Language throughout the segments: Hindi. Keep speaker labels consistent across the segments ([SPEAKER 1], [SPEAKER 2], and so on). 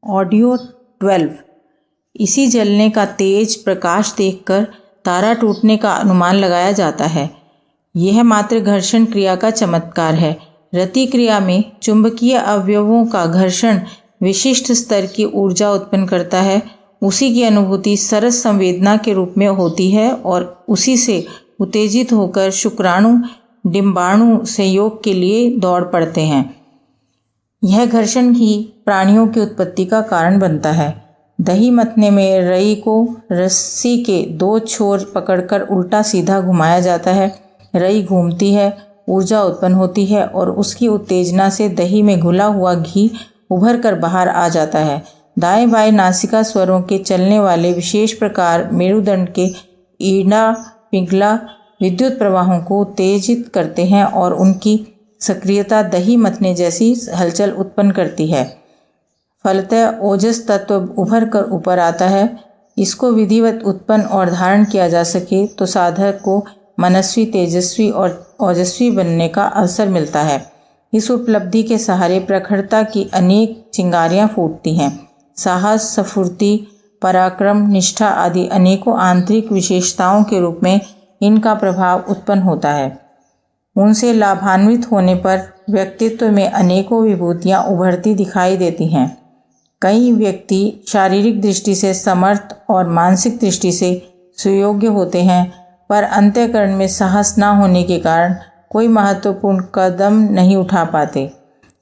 [SPEAKER 1] ऑडियो 12। इसी जलने का तेज प्रकाश देखकर तारा टूटने का अनुमान लगाया जाता है। यह मात्र घर्षण क्रिया का चमत्कार है। रति क्रिया में चुंबकीय अवयवों का घर्षण विशिष्ट स्तर की ऊर्जा उत्पन्न करता है। उसी की अनुभूति सरस संवेदना के रूप में होती है और उसी से उत्तेजित होकर शुक्राणु डिंबाणु संयोग के लिए दौड़ पड़ते हैं। यह घर्षण ही प्राणियों की उत्पत्ति का कारण बनता है। दही मथने में रई को रस्सी के दो छोर पकड़कर उल्टा सीधा घुमाया जाता है। रई घूमती है, ऊर्जा उत्पन्न होती है और उसकी उत्तेजना से दही में घुला हुआ घी उभर कर बाहर आ जाता है। दाएं बाएं नासिका स्वरों के चलने वाले विशेष प्रकार मेरुदंड के ईड़ा पिंगला विद्युत प्रवाहों को उत्तेजित करते हैं और उनकी सक्रियता दही मथने जैसी हलचल उत्पन्न करती है। फलतः ओजस तत्व उभर कर ऊपर आता है। इसको विधिवत उत्पन्न और धारण किया जा सके तो साधक को मनस्वी, तेजस्वी और ओजस्वी बनने का अवसर मिलता है। इस उपलब्धि के सहारे प्रखरता की अनेक चिंगारियां फूटती हैं। साहस, स्फूर्ति, पराक्रम, निष्ठा आदि अनेकों आंतरिक विशेषताओं के रूप में इनका प्रभाव उत्पन्न होता है। उनसे लाभान्वित होने पर व्यक्तित्व में अनेकों विभूतियां उभरती दिखाई देती हैं। कई व्यक्ति शारीरिक दृष्टि से समर्थ और मानसिक दृष्टि से सुयोग्य होते हैं, पर अंतःकरण में साहस न होने के कारण कोई महत्वपूर्ण कदम नहीं उठा पाते।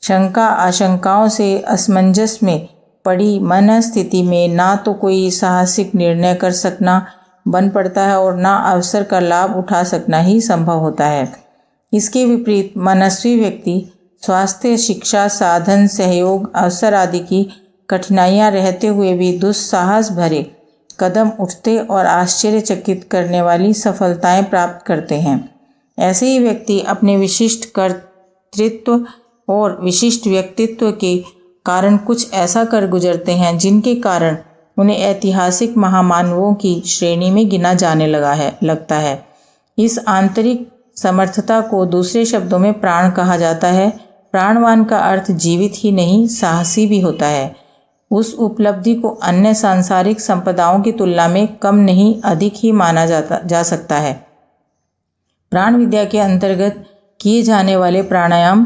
[SPEAKER 1] शंका आशंकाओं से असमंजस में पड़ी मन स्थिति में ना तो कोई साहसिक निर्णय कर सकना बन पड़ता है और ना अवसर का लाभ उठा सकना ही संभव होता है। इसके विपरीत मनस्वी व्यक्ति स्वास्थ्य, शिक्षा, साधन, सहयोग, अवसर आदि की कठिनाइयां रहते हुए भी दुस्साहस भरे कदम उठते और आश्चर्यचकित करने वाली सफलताएं प्राप्त करते हैं। ऐसे ही व्यक्ति अपने विशिष्ट कर्तृत्व और विशिष्ट व्यक्तित्व के कारण कुछ ऐसा कर गुजरते हैं जिनके कारण उन्हें ऐतिहासिक महामानवों की श्रेणी में गिना जाने लगता है। इस आंतरिक समर्थता को दूसरे शब्दों में प्राण कहा जाता है। प्राणवान का अर्थ जीवित ही नहीं, साहसी भी होता है। उस उपलब्धि को अन्य सांसारिक संपदाओं की तुलना में कम नहीं, अधिक ही माना जा सकता है। प्राण विद्या के अंतर्गत किए जाने वाले प्राणायाम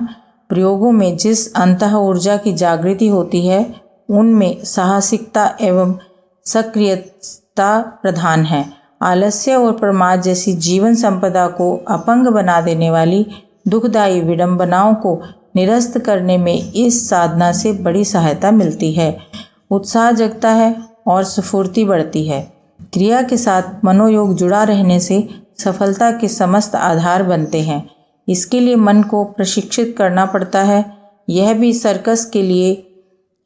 [SPEAKER 1] प्रयोगों में जिस अंतः ऊर्जा की जागृति होती है, उनमें साहसिकता एवं सक्रियता प्रधान है। आलस्य और प्रमाद जैसी जीवन संपदा को अपंग बना देने वाली दुखदायी विडंबनाओं को निरस्त करने में इस साधना से बड़ी सहायता मिलती है। उत्साह जगता है और स्फूर्ति बढ़ती है। क्रिया के साथ मनोयोग जुड़ा रहने से सफलता के समस्त आधार बनते हैं। इसके लिए मन को प्रशिक्षित करना पड़ता है। यह भी सर्कस के लिए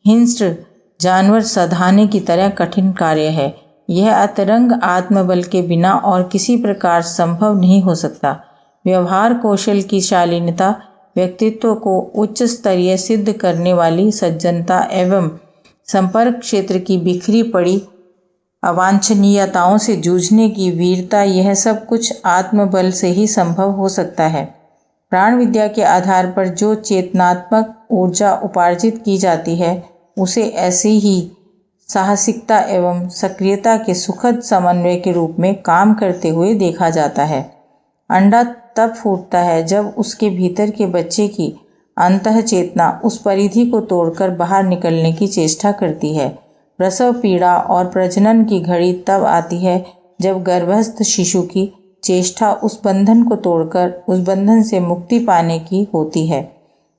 [SPEAKER 1] हिंस्र जानवर सधाने की तरह कठिन कार्य है। यह अतरंग आत्मबल के बिना और किसी प्रकार संभव नहीं हो सकता। व्यवहार कौशल की शालीनता, व्यक्तित्व को उच्च स्तरीय सिद्ध करने वाली सज्जनता एवं संपर्क क्षेत्र की बिखरी पड़ी अवांछनीयताओं से जूझने की वीरता, यह सब कुछ आत्मबल से ही संभव हो सकता है। प्राण विद्या के आधार पर जो चेतनात्मक ऊर्जा उपार्जित की जाती है, उसे ऐसी ही साहसिकता एवं सक्रियता के सुखद समन्वय के रूप में काम करते हुए देखा जाता है। अंडा तब फूटता है जब उसके भीतर के बच्चे की अंतः चेतना उस परिधि को तोड़कर बाहर निकलने की चेष्टा करती है। प्रसव पीड़ा और प्रजनन की घड़ी तब आती है जब गर्भस्थ शिशु की चेष्टा उस बंधन को तोड़कर उस बंधन से मुक्ति पाने की होती है।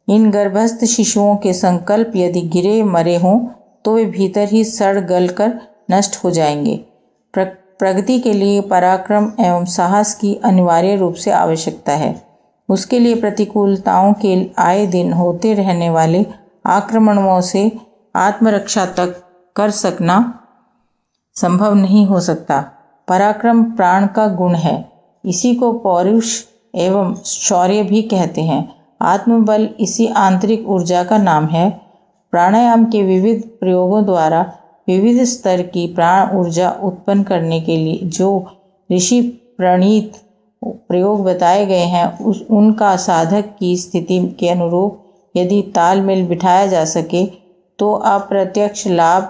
[SPEAKER 1] इन गर्भस्थ शिशुओं के संकल्प यदि गिरे मरे हों तो वे भीतर ही सड़ गल कर नष्ट हो जाएंगे। प्रगति के लिए पराक्रम एवं साहस की अनिवार्य रूप से आवश्यकता है। उसके लिए प्रतिकूलताओं के आए दिन होते रहने वाले आक्रमणों से आत्मरक्षा तक कर सकना संभव नहीं हो सकता। पराक्रम प्राण का गुण है। इसी को पौरुष एवं शौर्य भी कहते हैं। आत्मबल इसी आंतरिक ऊर्जा का नाम है। प्राणायाम के विविध प्रयोगों द्वारा विविध स्तर की प्राण ऊर्जा उत्पन्न करने के लिए जो ऋषि प्रणीत प्रयोग बताए गए हैं, उनका साधक की स्थिति के अनुरूप यदि तालमेल बिठाया जा सके तो अप्रत्यक्ष लाभ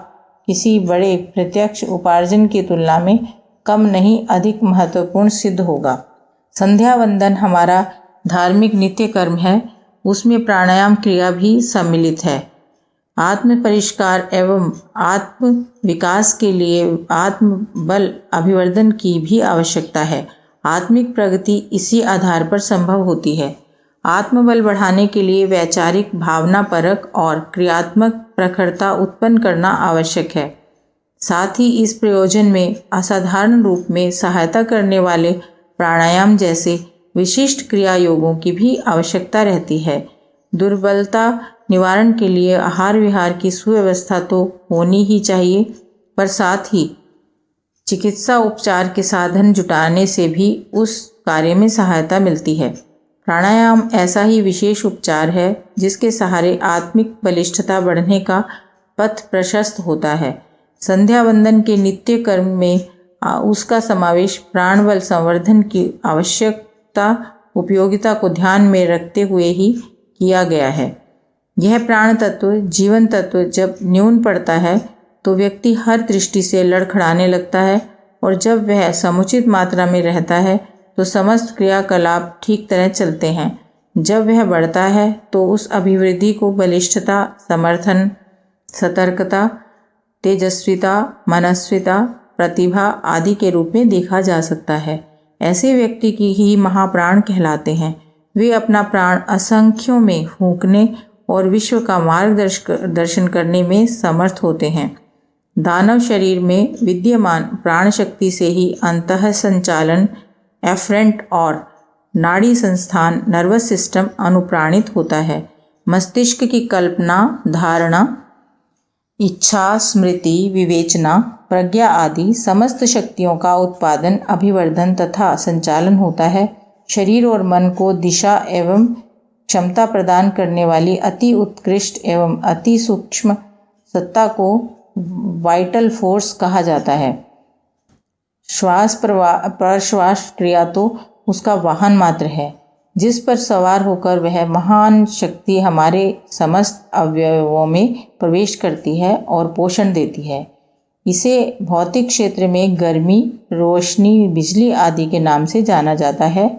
[SPEAKER 1] किसी बड़े प्रत्यक्ष उपार्जन की तुलना में कम नहीं अधिक महत्वपूर्ण सिद्ध होगा। संध्या वंदन हमारा धार्मिक नित्य कर्म है, उसमें प्राणायाम क्रिया भी सम्मिलित है। आत्म परिष्कार एवं आत्म विकास के लिए आत्म बल अभिवर्धन की भी आवश्यकता है। आत्मिक प्रगति इसी आधार पर संभव होती है। आत्मबल बढ़ाने के लिए वैचारिक भावनापरक और क्रियात्मक प्रखरता उत्पन्न करना आवश्यक है। साथ ही इस प्रयोजन में असाधारण रूप में सहायता करने वाले प्राणायाम जैसे विशिष्ट क्रिया योगों की भी आवश्यकता रहती है। दुर्बलता निवारण के लिए आहार विहार की सुव्यवस्था तो होनी ही चाहिए, पर साथ ही चिकित्सा उपचार के साधन जुटाने से भी उस कार्य में सहायता मिलती है। प्राणायाम ऐसा ही विशेष उपचार है जिसके सहारे आत्मिक बलिष्ठता बढ़ने का पथ प्रशस्त होता है। संध्या वंदन के नित्य कर्म में उसका समावेश प्राणबल संवर्धन की आवश्यकता उपयोगिता को ध्यान में रखते हुए ही किया गया है। यह प्राण तत्व जीवन तत्व जब न्यून पड़ता है तो व्यक्ति हर दृष्टि से लड़खड़ाने लगता है, और जब वह समुचित मात्रा में रहता है तो समस्त क्रियाकलाप ठीक तरह चलते हैं। जब वह बढ़ता है तो उस अभिवृद्धि को बलिष्ठता, समर्थन, सतर्कता, तेजस्विता, मनस्विता, प्रतिभा आदि के रूप में देखा जा सकता है। ऐसे व्यक्ति की ही महाप्राण कहलाते हैं। वे अपना प्राण असंख्यों में फूंकने और विश्व का मार्गदर्शन करने में समर्थ होते हैं। दानव शरीर में विद्यमान प्राण शक्ति से ही अंतः संचालन, एफरेंट और नाड़ी संस्थान नर्वस सिस्टम अनुप्राणित होता है। मस्तिष्क की कल्पना, धारणा, इच्छा, स्मृति, विवेचना, प्रज्ञा आदि समस्त शक्तियों का उत्पादन, अभिवर्धन तथा संचालन होता है। शरीर और मन को दिशा एवं क्षमता प्रदान करने वाली अति उत्कृष्ट एवं अति सूक्ष्म सत्ता को वाइटल फोर्स कहा जाता है। श्वास प्रश्वास क्रिया तो उसका वाहन मात्र है, जिस पर सवार होकर वह महान शक्ति हमारे समस्त अवयवों में प्रवेश करती है और पोषण देती है। इसे भौतिक क्षेत्र में गर्मी, रोशनी, बिजली आदि के नाम से जाना जाता है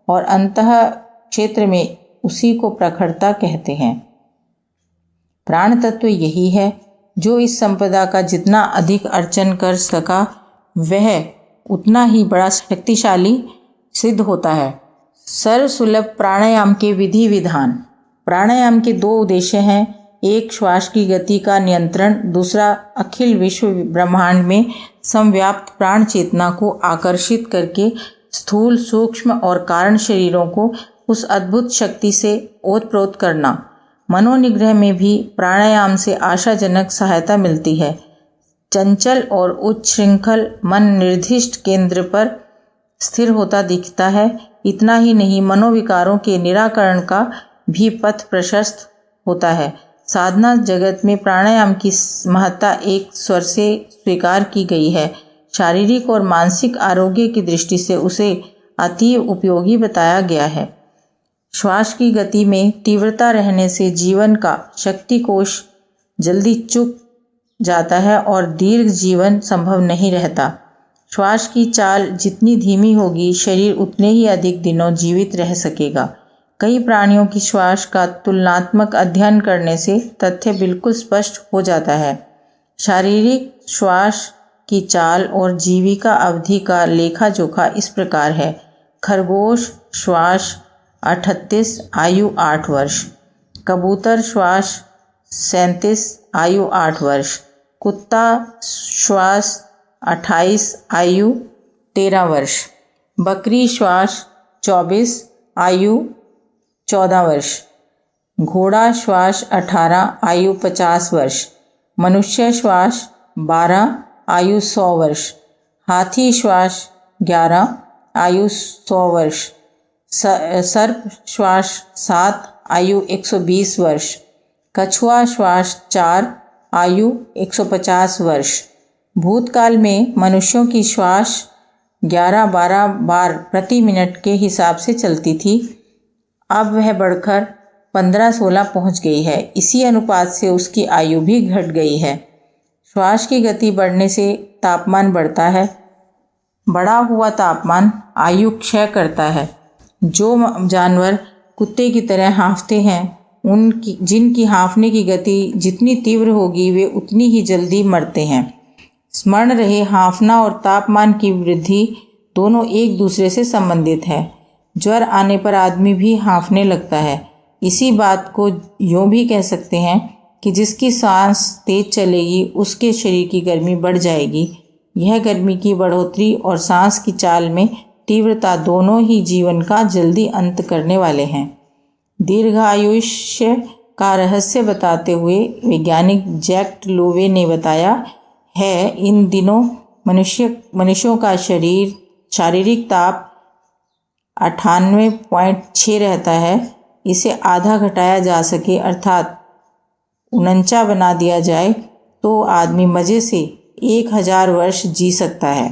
[SPEAKER 1] और अंतः क्षेत्र में उसी को प्रखरता कहते हैं। प्राण तत्व यही है जो इस संपदा का जितना अधिक अर्चन कर सका वह उतना ही बड़ा शक्तिशाली सिद्ध होता है। सर्वसुलभ प्राणायाम के विधि विधान। प्राणायाम के दो उद्देश्य हैं, एक श्वास की गति का नियंत्रण, दूसरा अखिल विश्व ब्रह्मांड में समव्याप्त प्राण चेतना को आकर्षित करके स्थूल, सूक्ष्म और कारण शरीरों को उस अद्भुत शक्ति से ओतप्रोत करना। मनोनिग्रह में भी प्राणायाम से आशाजनक सहायता मिलती है। चंचल और उच्छृंखल मन निर्दिष्ट केंद्र पर स्थिर होता दिखता है। इतना ही नहीं, मनोविकारों के निराकरण का भी पथ प्रशस्त होता है। साधना जगत में प्राणायाम की महत्ता एक स्वर से स्वीकार की गई है। शारीरिक और मानसिक आरोग्य की दृष्टि से उसे अति उपयोगी बताया गया है। श्वास की गति में तीव्रता रहने से जीवन का शक्ति कोश जल्दी चुक जाता है और दीर्घ जीवन संभव नहीं रहता। श्वास की चाल जितनी धीमी होगी, शरीर उतने ही अधिक दिनों जीवित रह सकेगा। कई प्राणियों की श्वास का तुलनात्मक अध्ययन करने से तथ्य बिल्कुल स्पष्ट हो जाता है। शारीरिक श्वास की चाल और जीविका अवधि का लेखा जोखा इस प्रकार है। खरगोश श्वास 38, आयु 8 वर्ष। कबूतर श्वास 37, आयु 8 वर्ष। कुत्ता श्वास 28, आयु 13 वर्ष। बकरी श्वास 24, आयु 14 वर्ष। घोड़ा श्वास 18, आयु 50 वर्ष। मनुष्य श्वास 12, आयु 100 वर्ष। हाथी श्वास 11, आयु 100 वर्ष। सर्प श्वास 7, आयु 120 वर्ष। कछुआ श्वास 4, आयु 150 वर्ष। भूतकाल में मनुष्यों की श्वास 11-12 बार प्रति मिनट के हिसाब से चलती थी। अब वह बढ़कर 15-16 पहुंच गई है। इसी अनुपात से उसकी आयु भी घट गई है। श्वास की गति बढ़ने से तापमान बढ़ता है। बढ़ा हुआ तापमान आयु क्षय करता है। जो जानवर कुत्ते की तरह हाँफते हैं, जिनकी हाँफने की गति जितनी तीव्र होगी वे उतनी ही जल्दी मरते हैं। स्मरण रहे, हाँफना और तापमान की वृद्धि दोनों एक दूसरे से संबंधित है। ज्वर आने पर आदमी भी हाँफने लगता है। इसी बात को यूँ भी कह सकते हैं कि जिसकी सांस तेज चलेगी उसके शरीर की गर्मी बढ़ जाएगी। यह गर्मी की बढ़ोतरी और सांस की चाल में तीव्रता दोनों ही जीवन का जल्दी अंत करने वाले हैं। दीर्घायुष्य का रहस्य बताते हुए वैज्ञानिक जैक लोवे ने बताया है, इन दिनों मनुष्यों का शारीरिक ताप 98.6 रहता है। इसे आधा घटाया जा सके अर्थात 49 बना दिया जाए तो आदमी मज़े से 1000 वर्ष जी सकता है।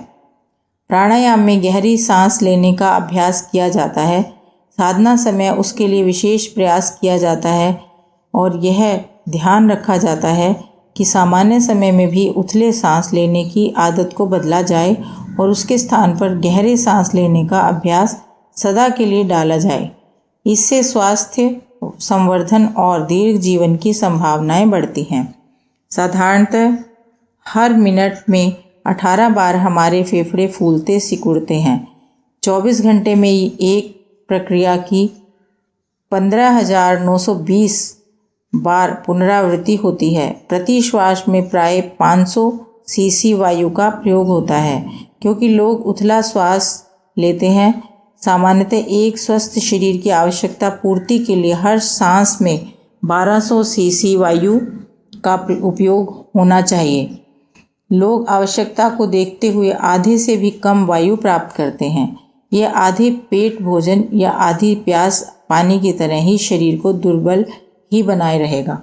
[SPEAKER 1] प्राणायाम में गहरी सांस लेने का अभ्यास किया जाता है। साधना समय उसके लिए विशेष प्रयास किया जाता है और यह ध्यान रखा जाता है कि सामान्य समय में भी उथले सांस लेने की आदत को बदला जाए और उसके स्थान पर गहरे सांस लेने का अभ्यास सदा के लिए डाला जाए। इससे स्वास्थ्य संवर्धन और दीर्घ जीवन की संभावनाएं बढ़ती हैं। साधारणतः हर मिनट में 18 बार हमारे फेफड़े फूलते सिकुड़ते हैं। 24 घंटे में एक प्रक्रिया की 15,920 बार पुनरावृत्ति होती है। प्रति श्वास में प्राय 500 सीसी वायु का प्रयोग होता है। क्योंकि लोग उथला श्वास लेते हैं, सामान्यतः एक स्वस्थ शरीर की आवश्यकता पूर्ति के लिए हर सांस में 1200 सीसी वायु का उपयोग होना चाहिए। लोग आवश्यकता को देखते हुए आधे से भी कम वायु प्राप्त करते हैं। यह आधे पेट भोजन या आधी प्यास पानी की तरह ही शरीर को दुर्बल ही बनाए रहेगा।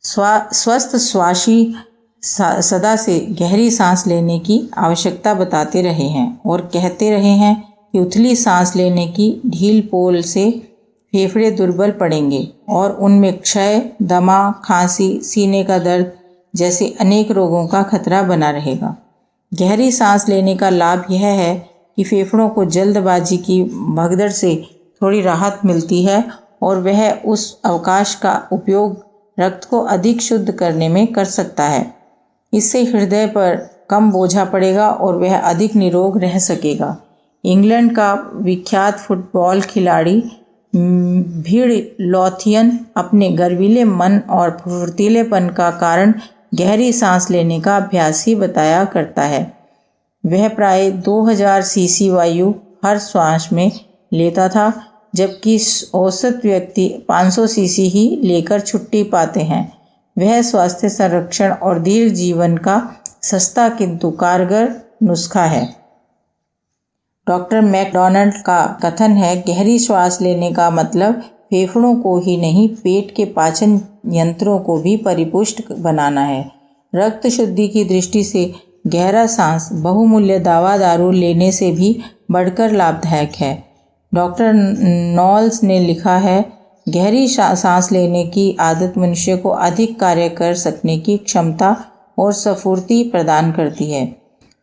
[SPEAKER 1] स्वस्थ श्वासी सदा से गहरी सांस लेने की आवश्यकता बताते रहे हैं और कहते रहे हैं कि उथली सांस लेने की ढील पोल से फेफड़े दुर्बल पड़ेंगे और उनमें क्षय, दमा, खांसी, सीने का दर्द जैसे अनेक रोगों का खतरा बना रहेगा। गहरी सांस लेने का लाभ यह है कि फेफड़ों को जल्दबाजी की भगदड़ से थोड़ी राहत मिलती है और वह उस अवकाश का उपयोग रक्त को अधिक शुद्ध करने में कर सकता है। इससे हृदय पर कम बोझा पड़ेगा और वह अधिक निरोग रह सकेगा। इंग्लैंड का विख्यात फुटबॉल खिलाड़ी भीड़ लॉथियन अपने गर्वीले मन और फुर्तीलेपन का कारण गहरी सांस लेने का अभ्यास ही बताया करता है। वह प्राय 2000 सीसी वायु हर श्वास में लेता था, जबकि औसत व्यक्ति 500 सीसी ही लेकर छुट्टी पाते हैं। वह स्वास्थ्य संरक्षण और दीर्घ जीवन का सस्ता किंतु कारगर नुस्खा है। डॉक्टर मैकडोनाल्ड का कथन है, गहरी श्वास लेने का मतलब फेफड़ों को ही नहीं, पेट के पाचन यंत्रों को भी परिपुष्ट बनाना है। रक्त शुद्धि की दृष्टि से गहरा सांस बहुमूल्य दवा दारू लेने से भी बढ़कर लाभदायक है। डॉक्टर नॉल्स ने लिखा है, गहरी सांस लेने की आदत मनुष्य को अधिक कार्य कर सकने की क्षमता और स्फूर्ति प्रदान करती है।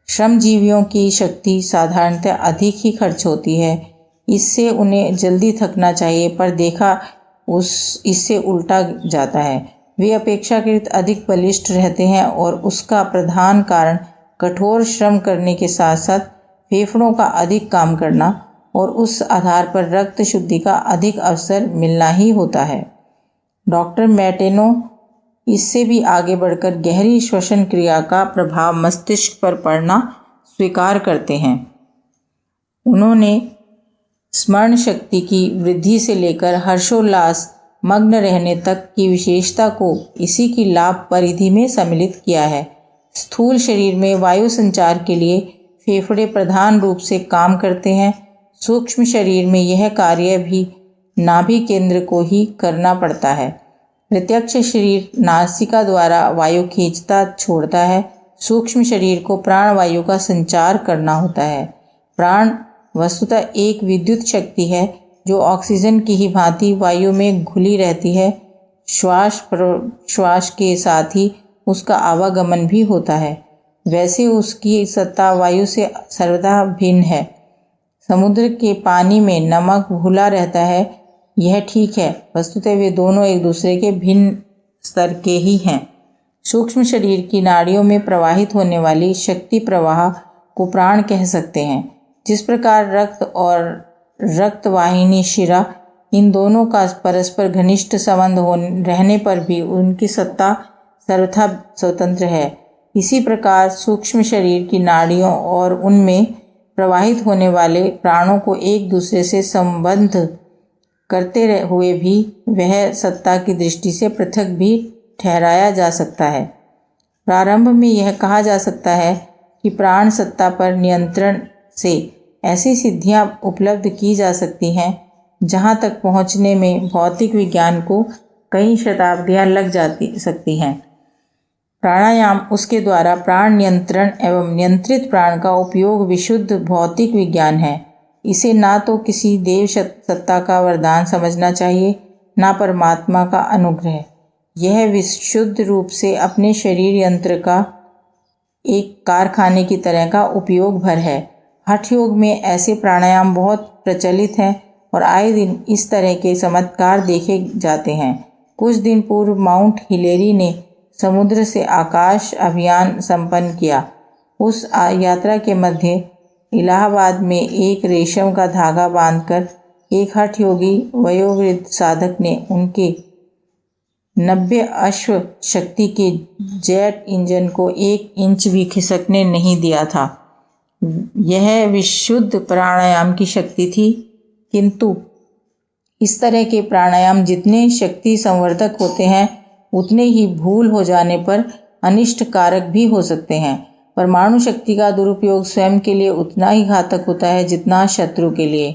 [SPEAKER 1] श्रमजीवियों की शक्ति साधारणतः अधिक ही खर्च होती है। इससे उन्हें जल्दी थकना चाहिए, पर देखा इससे उल्टा जाता है। वे अपेक्षाकृत अधिक बलिष्ठ रहते हैं और उसका प्रधान कारण कठोर श्रम करने के साथ साथ फेफड़ों का अधिक काम करना और उस आधार पर रक्त शुद्धि का अधिक अवसर मिलना ही होता है। डॉक्टर मैटेनो इससे भी आगे बढ़कर गहरी श्वसन क्रिया का प्रभाव मस्तिष्क पर पड़ना स्वीकार करते हैं। उन्होंने स्मरण शक्ति की वृद्धि से लेकर हर्षोल्लास मग्न रहने तक की विशेषता को इसी की लाभ परिधि में सम्मिलित किया है। स्थूल शरीर में वायु संचार के लिए फेफड़े प्रधान रूप से काम करते हैं। सूक्ष्म शरीर में यह कार्य भी नाभि केंद्र को ही करना पड़ता है। प्रत्यक्ष शरीर नासिका द्वारा वायु खींचता छोड़ता है। सूक्ष्म शरीर को प्राण वायु का संचार करना होता है। प्राण वस्तुतः एक विद्युत शक्ति है जो ऑक्सीजन की ही भांति वायु में घुली रहती है। श्वास प्रश्वास के साथ ही उसका आवागमन भी होता है। वैसे उसकी सत्ता वायु से सर्वथा भिन्न है। समुद्र के पानी में नमक घुला रहता है, यह ठीक है, वस्तुतः वे दोनों एक दूसरे के भिन्न स्तर के ही हैं। सूक्ष्म शरीर की नाड़ियों में प्रवाहित होने वाली शक्ति प्रवाह को प्राण कह सकते हैं। जिस प्रकार रक्त और रक्तवाहिनी शिरा, इन दोनों का परस्पर घनिष्ठ संबंध रहने पर भी उनकी सत्ता सर्वथा स्वतंत्र है, इसी प्रकार सूक्ष्म शरीर की नाड़ियों और उनमें प्रवाहित होने वाले प्राणों को एक दूसरे से संबद्ध करते हुए भी वह सत्ता की दृष्टि से पृथक भी ठहराया जा सकता है। प्रारंभ में यह कहा जा सकता है कि प्राण सत्ता पर नियंत्रण से ऐसी सिद्धियां उपलब्ध की जा सकती हैं जहां तक पहुंचने में भौतिक विज्ञान को कई शताब्दियां लग सकती हैं। प्राणायाम उसके द्वारा प्राण नियंत्रण एवं नियंत्रित प्राण का उपयोग विशुद्ध भौतिक विज्ञान है। इसे ना तो किसी देव सत्ता का वरदान समझना चाहिए, ना परमात्मा का अनुग्रह। यह विशुद्ध रूप से अपने शरीर यंत्र का एक कारखाने की तरह का उपयोग भर है। हठ योग में ऐसे प्राणायाम बहुत प्रचलित हैं और आए दिन इस तरह के चमत्कार देखे जाते हैं। कुछ दिन पूर्व माउंट हिलेरी ने समुद्र से आकाश अभियान संपन्न किया। उस यात्रा के मध्य इलाहाबाद में एक रेशम का धागा बांधकर एक हठ योगी वयोवृद्ध साधक ने उनके 90 अश्व शक्ति के जेट इंजन को 1 इंच भी खिसकने नहीं दिया था। यह विशुद्ध प्राणायाम की शक्ति थी, किंतु इस तरह के प्राणायाम जितने शक्ति संवर्धक होते हैं उतने ही भूल हो जाने पर अनिष्ट कारक भी हो सकते हैं। परमाणु शक्ति का दुरुपयोग स्वयं के लिए उतना ही घातक होता है जितना शत्रु के लिए।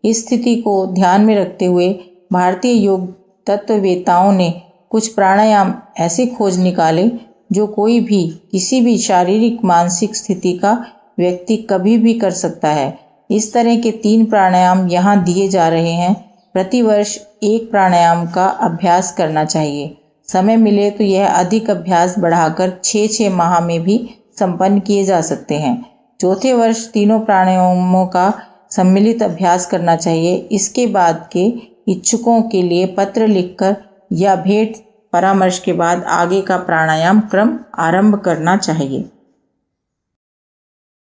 [SPEAKER 1] इस स्थिति को ध्यान में रखते हुए भारतीय योग तत्ववेताओं ने कुछ प्राणायाम ऐसे खोज निकाले जो कोई भी किसी भी शारीरिक मानसिक स्थिति का व्यक्ति कभी भी कर सकता है। इस तरह के 3 प्राणायाम यहाँ दिए जा रहे हैं। प्रतिवर्ष एक प्राणायाम का अभ्यास करना चाहिए। समय मिले तो यह अधिक अभ्यास बढ़ाकर 6-6 माह में भी संपन्न किए जा सकते हैं। चौथे वर्ष तीनों प्राणायामों का सम्मिलित अभ्यास करना चाहिए। इसके बाद के इच्छुकों के लिए पत्र लिखकर या भेंट परामर्श के बाद आगे का प्राणायाम क्रम आरंभ करना चाहिए।